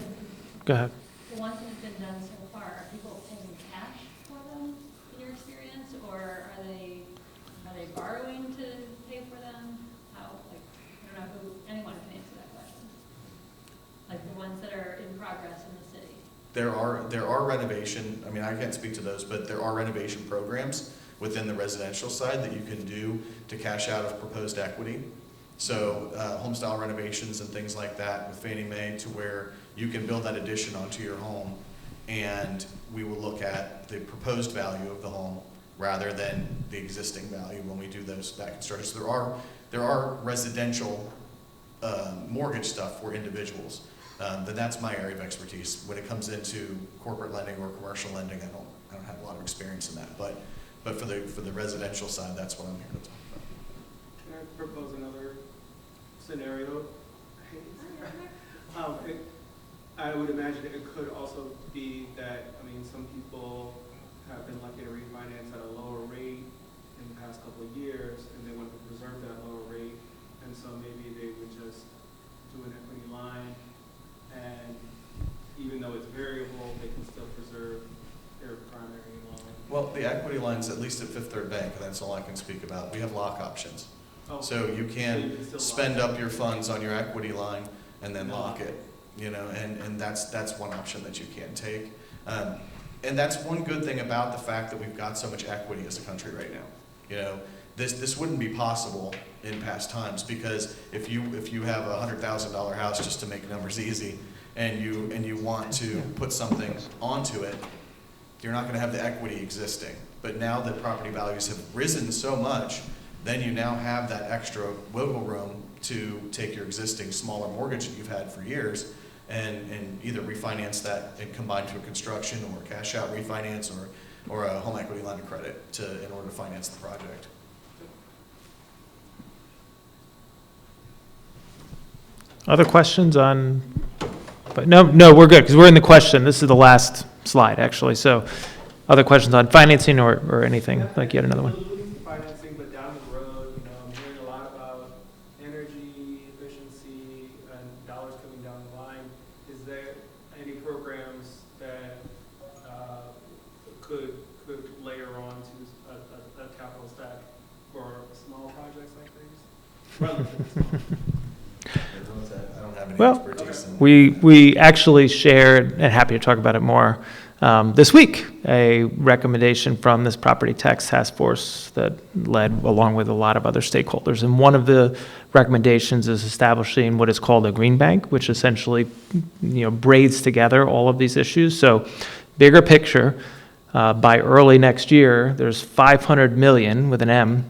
S1: ahead.
S14: The ones that have been done so far, are people paying cash for them, in your experience, or are they borrowing to pay for them? How, like, I don't know who, anyone can answer that question. Like the ones that are in progress in the city.
S3: There are renovation, I mean, I can't speak to those, but there are renovation programs within the residential side that you can do to cash out of proposed equity. So home style renovations and things like that with Fannie Mae, to where you can build that addition onto your home, and we will look at the proposed value of the home rather than the existing value when we do that construction. So there are residential mortgage stuff for individuals. Then that's my area of expertise. When it comes into corporate lending or commercial lending, I don't have a lot of experience in that. But for the residential side, that's what I'm here to talk about.
S12: Can I propose another scenario? I would imagine it could also be that, I mean, some people have been lucky to refinance at a lower rate in the past couple of years, and they want to preserve that lower rate, and so maybe they would just do an equity line, and even though it's variable, they can still preserve their primary loan.
S3: Well, the equity lines, at least at Fifth Third Bank, and that's all I can speak about, we have lock options.
S12: Oh,
S3: So you can
S12: still
S3: spend
S12: lock
S3: up your funds on your equity line and then lock it, and that's one option that you can take. And that's one good thing about the fact that we've got so much equity as a country right now. This wouldn't be possible in past times, because if you have a $100,000 house, just to make numbers easy, and you want to put something onto it, you're not going to have the equity existing. But now that property values have risen so much, then you now have that extra wiggle room to take your existing smaller mortgage that you've had for years and either refinance that and combine to a construction, or cash out refinance, or a home equity line of credit in order to finance the project.
S1: Other questions on, but no, we're good, because we're in the question. This is the last slide, actually. So other questions on financing or anything, like you had another one?
S12: Financing, but down the road, I'm hearing a lot about energy efficiency and dollars coming down the line. Is there any programs that could layer on to a capital stack for small projects like these? Relatively small.
S3: I don't have any
S1: Well,
S3: expertise in
S1: we actually shared, and happy to talk about it more, this week, a recommendation from this property tax task force that led along with a lot of other stakeholders. And one of the recommendations is establishing what is called a green bank, which essentially braids together all of these issues. So bigger picture, by early next year, there's $500 million with an M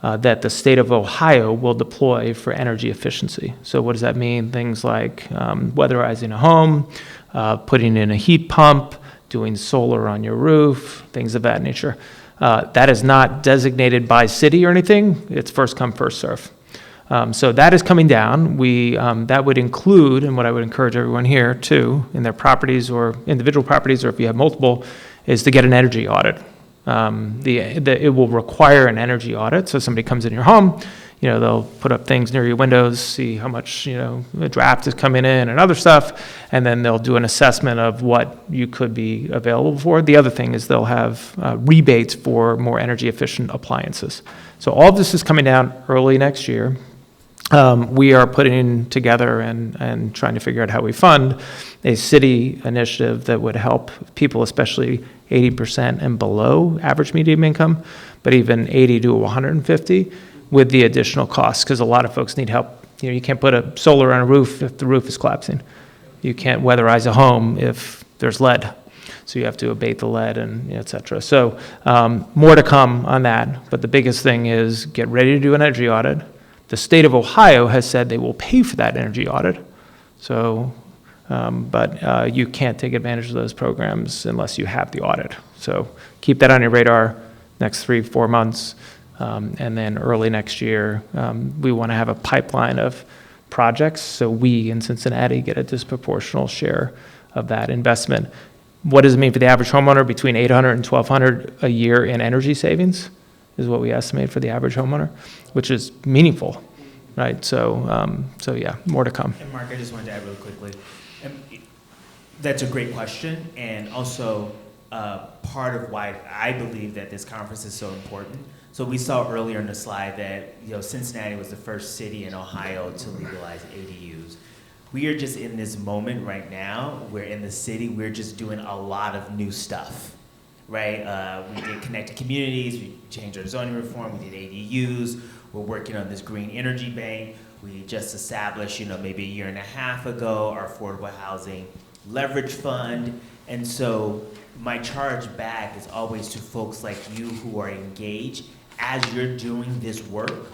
S1: that the state of Ohio will deploy for energy efficiency. So what does that mean? Things like weatherizing a home, putting in a heat pump, doing solar on your roof, things of that nature. That is not designated by city or anything. It's first come, first serve. So that is coming down. That would include, and what I would encourage everyone here too, in their properties or individual properties, or if you have multiple, is to get an energy audit. It will require an energy audit. So somebody comes in your home, they'll put up things near your windows, see how much, the draft is coming in and other stuff, and then they'll do an assessment of what you could be available for. The other thing is they'll have rebates for more energy efficient appliances. So all of this is coming down early next year. We are putting together and trying to figure out how we fund a city initiative that would help people, especially 80% and below average median income, but even 80 to 150 with the additional costs, because a lot of folks need help. You can't put a solar on a roof if the roof is collapsing. You can't weatherize a home if there's lead. So you have to abate the lead and et cetera. So more to come on that. But the biggest thing is get ready to do an energy audit. The state of Ohio has said they will pay for that energy audit. So, but you can't take advantage of those programs unless you have the audit. So keep that on your radar next 3-4 months. And then early next year, we want to have a pipeline of projects so we in Cincinnati get a disproportional share of that investment. What does it mean for the average homeowner? Between $800 and $1,200 a year in energy savings is what we estimate for the average homeowner, which is meaningful, right? So, so yeah, more to come.
S4: And Mark, I just wanted to add really quickly. That's a great question, and also part of why I believe that this conference is so important. So we saw earlier in the slide that Cincinnati was the first city in Ohio to legalize ADUs. We are just in this moment right now where in the city we're just doing a lot of new stuff, right? We did connected communities, we changed our zoning reform, we did ADUs, we're working on this green energy bank. We just established, maybe a year and a half ago, our affordable housing leverage fund. And so my charge back is always to folks like you who are engaged as you're doing this work,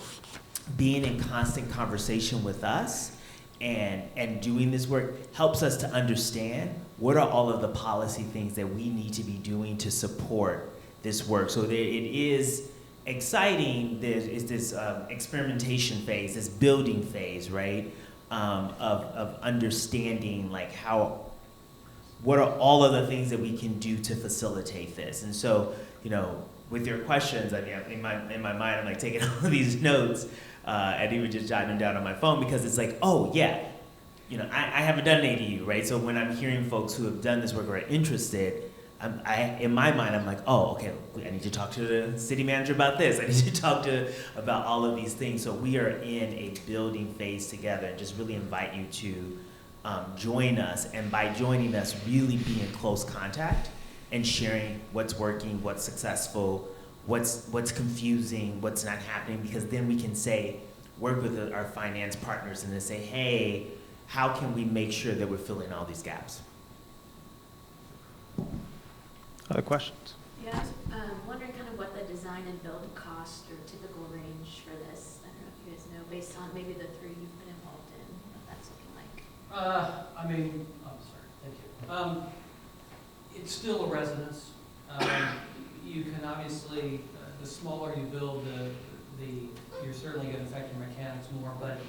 S4: being in constant conversation with us and doing this work helps us to understand what are all of the policy things that we need to be doing to support this work. So it is exciting. There is this experimentation phase, this building phase, right? Of understanding what are all of the things that we can do to facilitate this. And so, with your questions, in my mind, I'm taking all of these notes, and even just jotting them down on my phone because it's oh yeah, I haven't done an ADU, right? So when I'm hearing folks who have done this work or are interested, in my mind, I'm oh, okay, I need to talk to the city manager about this. I need to talk about all of these things. So we are in a building phase together, and just really invite you to join us. And by joining us, really be in close contact and sharing what's working, what's successful, what's confusing, what's not happening, because then we can work with our finance partners and then say, hey, how can we make sure that we're filling all these gaps?
S1: Other questions?
S8: Yeah, I was wondering kind of what the design and build cost or typical range for this. I don't know if you guys know, based on maybe the 3 you've been involved in, what that's looking like.
S7: I'm sorry, thank you. It's still a residence. You can obviously, the smaller you build, you're certainly going to affect your mechanics more, but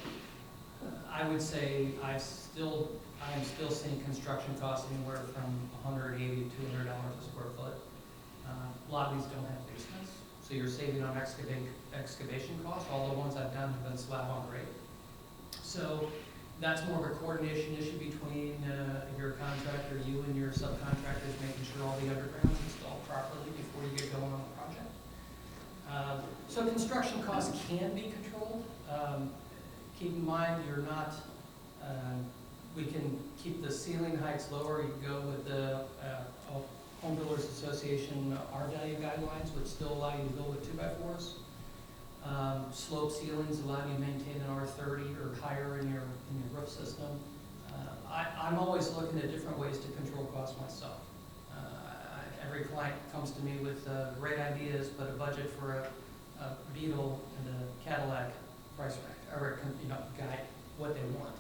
S7: I would say I am still seeing construction costs anywhere from $180 to $200 a square foot. A lot of these don't have basements, so you're saving on excavation costs. All the ones I've done have been slab on grade. So that's more of a coordination issue between your contractor, you and your subcontractors, making sure all the underground's installed properly before you get going on the project. So construction costs can be controlled. Keep in mind, we can keep the ceiling heights lower. You can go with the Home Builders Association R-value guidelines, which still allow you to build with 2x4s. Slope ceilings allow you to maintain an R30 or higher in your roof system. I'm always looking at different ways to control costs myself. Every client comes to me with great ideas, but a budget for a Beetle and a Cadillac price rank, or guide what they want.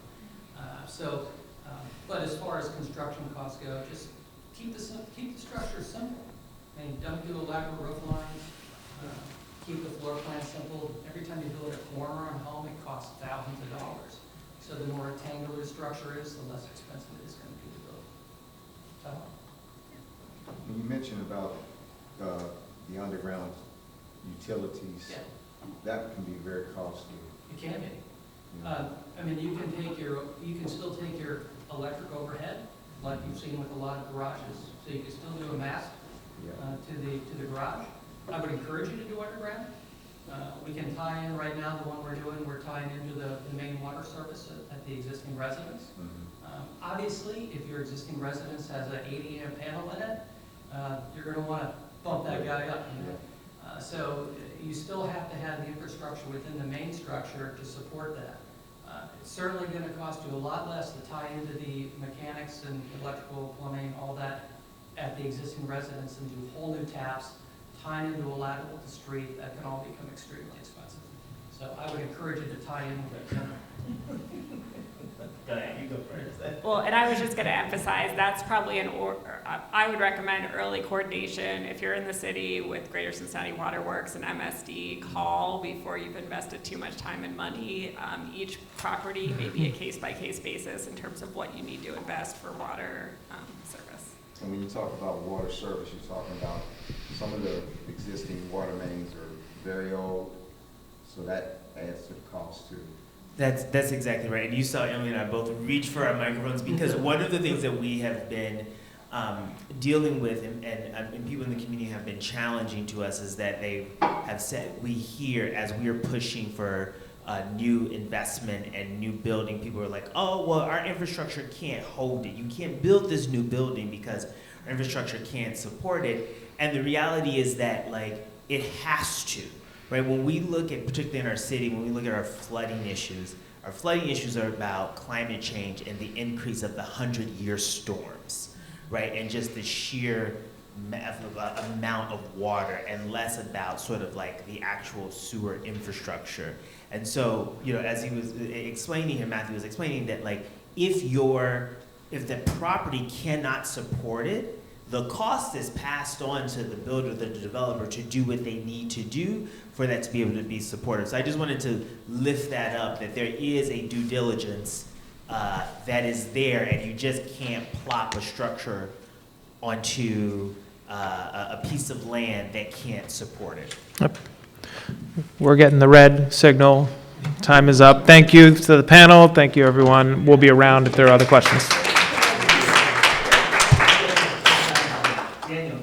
S7: But as far as construction costs go, just keep the structure simple. Don't do elaborate roof lines. Keep the floor plan simple. Every time you build a corner on a home, it costs thousands of dollars. So the more rectangular the structure is, the less expensive it is going to be to build. So,
S11: You mentioned about the underground utilities,
S7: Yeah.
S11: that can be very costly.
S7: It can be.
S11: You know.
S7: I mean, you can still take your electric overhead, like you've seen with a lot of garages. So you can still do a mast
S11: Yeah.
S7: to the garage. I would encourage you to do underground. We can tie in right now, the one we're doing, we're tying into the main water service at the existing residence. Obviously, if your existing residence has an 80 amp panel in it, you're going to want to bump that guy up. You know? So you still have to have the infrastructure within the main structure to support that. It's certainly going to cost you a lot less to tie into the mechanics and electrical, plumbing, all that at the existing residence and do whole new taps, tying into a lateral with the street. That can all become extremely expensive. So I would encourage you to tie in with that.
S4: Go ahead, you go first.
S6: Well, and I was just going to emphasize, that's probably I would recommend early coordination. If you're in the city with Greater Cincinnati Waterworks and MSD, call before you've invested too much time and money. Each property may be a case-by-case basis in terms of what you need to invest for water service.
S11: And when you talk about water service, you're talking about some of the existing water mains are very old, so that adds to the cost too.
S4: That's exactly right. And you saw Emily and I both reach for our microphones because one of the things that we have been dealing with and people in the community have been challenging to us is that they have said, we hear as we are pushing for new investment and new building, people are like, oh, well, our infrastructure can't hold it. You can't build this new building because our infrastructure can't support it. And the reality is that, like, it has to. Right, when we look at, particularly in our city, when we look at our flooding issues are about climate change and the increase of the 100-year storms, right? And just the sheer amount of water and less about sort of like the actual sewer infrastructure. And so, you know, as he was explaining here, Matthew was explaining that, like, if the property cannot support it, the cost is passed on to the builder, the developer, to do what they need to do for that to be able to be supported. So I just wanted to lift that up, that there is a due diligence that is there, and you just can't plop a structure onto a piece of land that can't support it.
S1: Yep. We're getting the red signal. Time is up. Thank you to the panel. Thank you, everyone. We'll be around if there are other questions.
S4: Daniel,